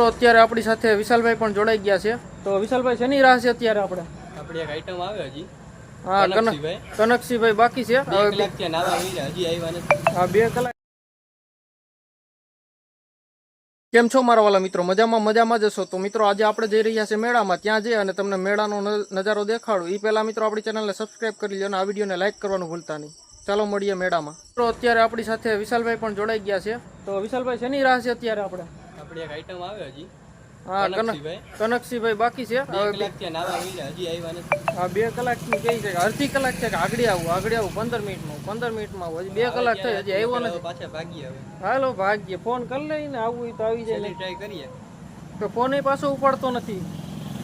અત્યારે આપણી સાથે વિશાલભાઈ પણ જોડાઈ ગયા છે. તો વિશાલભાઈ શેની રાહ છે અત્યારે આપણે? આપણે એક આઈટમ આવે હજી. હા, કનકસિંહભાઈ બાકી છે. હવે 2 કલાક થયા નાવા આવી હજી આવ્યા નથી. હા, 2 કલાક. કેમ છો મારા વાલા મિત્રો? મજામાં જશો તો મિત્રો આજે આપણે જઈ રહ્યા છે મેળામાં. ત્યાં જઈ અને તમને મેળાનો નજારો દેખાડું. એ પહેલા મિત્રો આપણી ચેનલને સબસ્ક્રાઇબ કરી લો અને આ વિડીયોને લાઈક કરવાનું ભૂલતા નહીં. ચાલો મળીએ મેળામાં. તો અત્યારે આપણી સાથે વિશાલભાઈ પણ જોડાઈ ગયા છે. તો વિશાલભાઈ શેની રાહ છે અત્યારે આપણે? આપણે એક આઈટમ આવે હજી. હા, કનકસિંહભાઈ બાકી છે. હવે 2 કલાક થયા નાવા આવી હજી આવ્યા નથી. હા, 2 કલાકની કઈ છે? અડધી કલાક છે કે આગળ આવું 15 મિનિટમાં આવું. હજી 2 કલાક થઈ હજી આવ્યો નથી. પાછા ભાગીએ હવે. હાલો ભાગ્ય ફોન કરી લઈને આવું હોય તો આવી જાય. ટ્રાય કરીએ તો ફોન પાછો ઉપાડતો નથી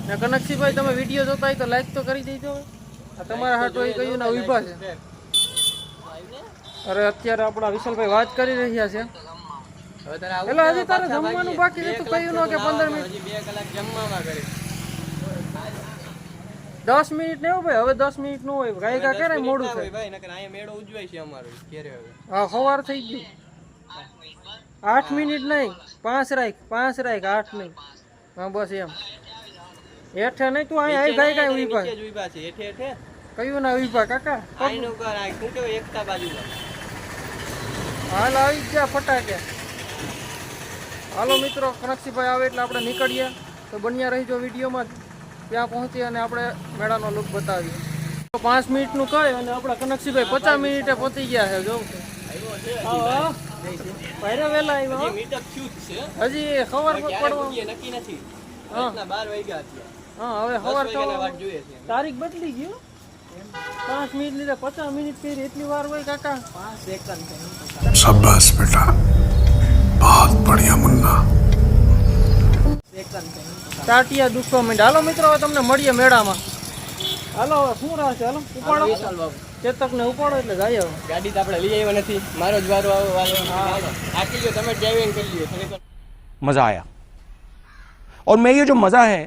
ને. કનકસિંહભાઈ તમે વિડીયો જોતા હોય તો લાઈક તો કરી દેજો. તમારા હાથ હોય કહ્યું ને ઉભા છે. અરે અત્યારે આપણા વિશાલભાઈ વાત કરી રહ્યા છે. એટલે હજી તારે જમવાનું બાકી છે. તું કહ્યું ન કે 15 મિનિટ. હજી 2 કલાક જમવામાં કરે. 10 મિનિટ ને ભાઈ, હવે 10 મિનિટ નો હોય. ગાયકા કરે મોડું થાય ભાઈ, નકર અહીંયા મેળો ઉજવાય છે અમારો ઘરે હવે. હા, સવાર થઈ ગઈ. 8 મિનિટ નહીં, 5 રાખ 8 નહીં. હા બસ એમ. હેઠે નહીં તું અહીંયા ગાય ઉભા છે. હેઠે કયું ના ઉભા કાકા? આઈનું કર આ શું કે એકતા બાજુમાં. હાલ આવી ગયા ફટાકે. હાલો મિત્રો, કનકસિંહભાઈ આવે એટલે આપણે નીકળીએ. તો બન્યા રહીજો વિડીયોમાં. ત્યાં પહોંચી અને આપણે મેળાનો લુક બતાવીએ. તો 5 મિનિટનું કહે અને આપણા કનકસિંહભાઈ 50 મિનિટે પહોંચી ગયા છે. જો વેલા આવ્યા. હજી સવાર પડવા નક્કી નથી. હા, 12 વાગ્યા થયા. હા, હવે સવાર વાટ જોઈએ છે. તારીખ બદલી ગયો. 5 મિનિટ લીધે 50 મિનિટ કરી એટલી વાર હોય કાકા? 5 સેકન્ડ. शाबाश बेटा, बहुत बढ़िया मुन्ना. ટાટિયા દુખવા માંડ્યા. હાલો મિત્રો, હવે તમને મળીએ મેળામાં. હાલો હવે શું રાહ છે? હાલો ઉપાડો. ચેતક ને ઉપાડો એટલે જાય. હવે ગાડી તો આપણે લઈ આવ્યા નથી. મારો જ વારો આવ્યો. આટલી જો તમે ડ્રાઇવિંગ કરી લ્યો. मजा आया और मैं ये जो मजा है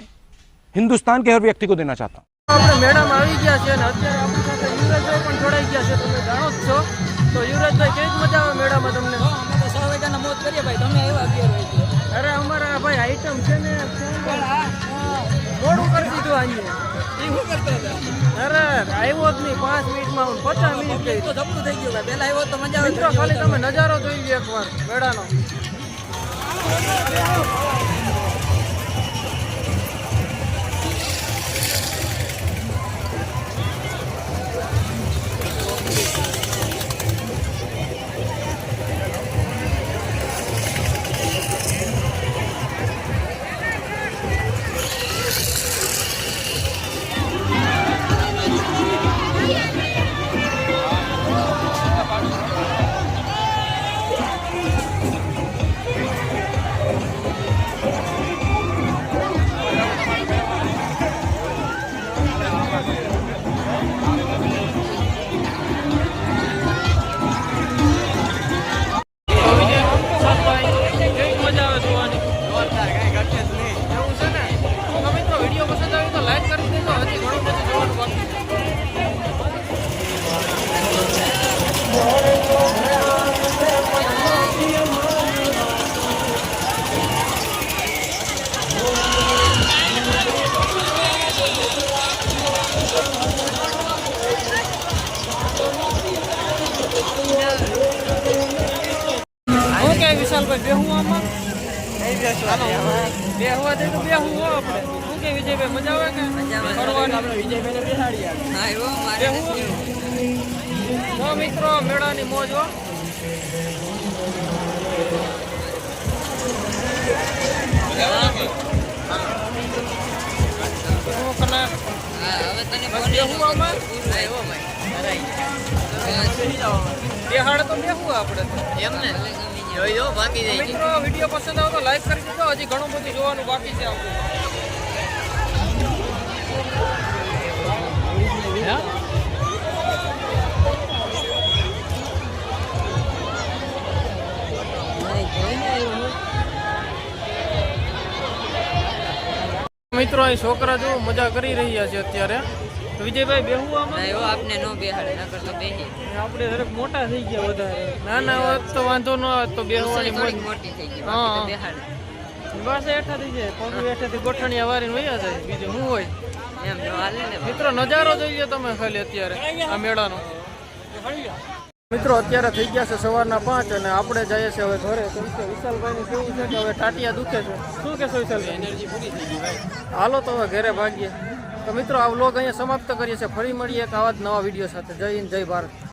हिंदुस्तान के हर व्यक्ति को देना चाहता हूँ. આપણે મેળામાં આવી ગયા છે અને અત્યારે આપણી સાથે યુવરાજભાઈ પણ જોડાઈ ગયા છે. તમે જાણો જ છો. તો યુવરાજભાઈ કેવી મજા આવે મેળામાં તમને? અમે તો 100 વાગ્યાના મોજ કરીએ ભાઈ. તમે આવ્યા 11 વાગે. અરે અમારા ભાઈ આઈટમ છે ને મોડું કરી દીધું અહીંયા. શું કરતા હતા? અરે આવ્યો જ નહીં. 5 મિનિટમાં 50 મિનિટ ગઈ. તો જબરું થઈ ગયું ભાઈ. પહેલા આવ્યો તો મજા આવે. મિત્રો ખાલી તમે નજારો જોઈ લો એકવાર મેળાનો. વિશાલભાઈ બેહું આમાં બેહવા દે તો બેહું હો આપણે. શું કે વિજયભાઈ મજા આવે કે ફરવાની? આપણે વિજયભાઈને બેહાડ્યા. મિત્રો મેળાની મોજ હો. બેહાડ તો બેહું આપણે એમને. મિત્રો વિડીયો પસંદ આવે તો લાઈક કરી દેજો. હજી ઘણું બધું જોવાનું બાકી છે આપણું. મિત્રો અહીં છોકરા જો મજા કરી રહ્યા છે અત્યારે. વિજયભાઈ બેહું આમાં? ના એવો આપને નો બેહાડે, નકર તો બેહી. આપણે જરાક મોટા થઈ ગયા વધારે. નાના હોત તો વાંધો ન હોત તો બેહવાની થોડીક મોટી થઈ ગઈ, હા બાકી તો બેહાડે. બસ હેઠાથી છે પગ હેઠાથી ગોઠણિયા વારીને વયા જાય બીજું શું હોય એમ નો હાલે ને મિત્રો નજારો જોઈ લો તમે ખાલી અત્યારે આ મેળાનો મિત્રો અત્યારે થઈ ગયા છે સવારના 5 અને આપણે જઈએ છીએ હવે ઘરે કેમ કે વિશાલભાઈનું કેવું છે કે હવે ટાટિયા દુખે છે શું કહેશો વિશાલભાઈ એનર્જી પૂરી થઈ ગઈ ભાઈ. હાલો તો હવે ઘરે ભાગીએ તો મિત્રો આ વ્લોગ અહીંયા સમાપ્ત કરીએ છીએ ફરી મળીએ એક આવા જ નવા વિડીયો સાથે જય હિન્દ જય ભારત